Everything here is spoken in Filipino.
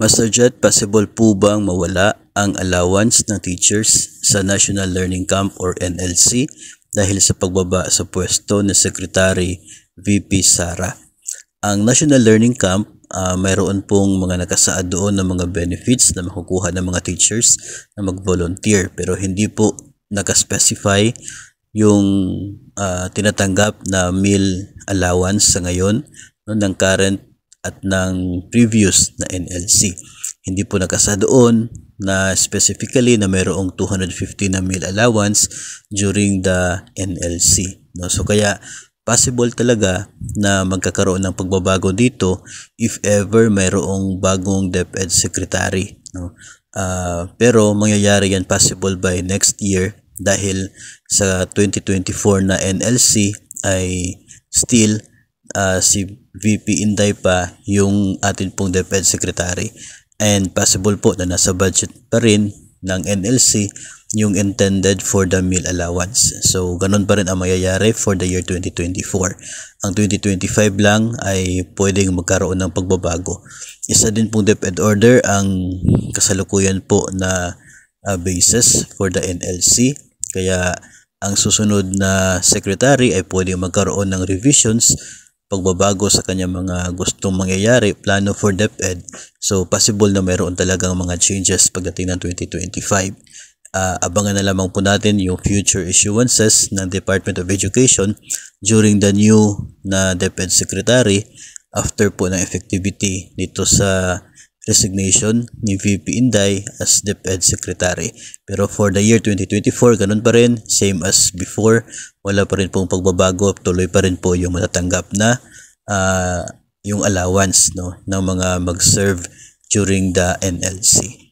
Master Jet, possible po bang mawala ang allowance ng teachers sa National Learning Camp or NLC dahil sa pagbaba sa pwesto ni Secretary VP Sara? Ang National Learning Camp, mayroon pong mga nakasaad doon ng mga benefits na makukuha ng mga teachers na mag-volunteer, pero hindi po nakaspecify yung tinatanggap na meal allowance sa ngayon, no, ng current at ng previous na NLC. Hindi po nakasa doon na specifically na mayroong 250 na meal allowance during the NLC. No? So kaya possible talaga na magkakaroon ng pagbabago dito if ever mayroong bagong DepEd Secretary. No? Pero mangyayari yan possible by next year dahil sa 2024 na NLC ay still si VP Inday pa yung atin pong DepEd Secretary, and possible po na nasa budget pa rin ng NLC yung intended for the meal allowance. So ganun pa rin ang mayayari for the year 2024. Ang 2025 lang ay pwedeng magkaroon ng pagbabago. Isa din pong DepEd order ang kasalukuyan po na basis for the NLC, kaya ang susunod na secretary ay pwedeng magkaroon ng revisions, pagbabago sa kanyang mga gustong mangyayari, plano for DepEd. So possible na mayroon talagang mga changes pagdating ng 2025. Abangan na lamang po natin yung future issuances ng Department of Education during the new na DepEd Secretary after po ng effectivity dito sa resignation ni VP Inday as DepEd Secretary. Pero for the year 2024, ganun pa rin, same as before, wala pa rin pong pagbabago, tuloy pa rin po yung matatanggap na yung allowance, no, ng mga mag-serve during the NLC.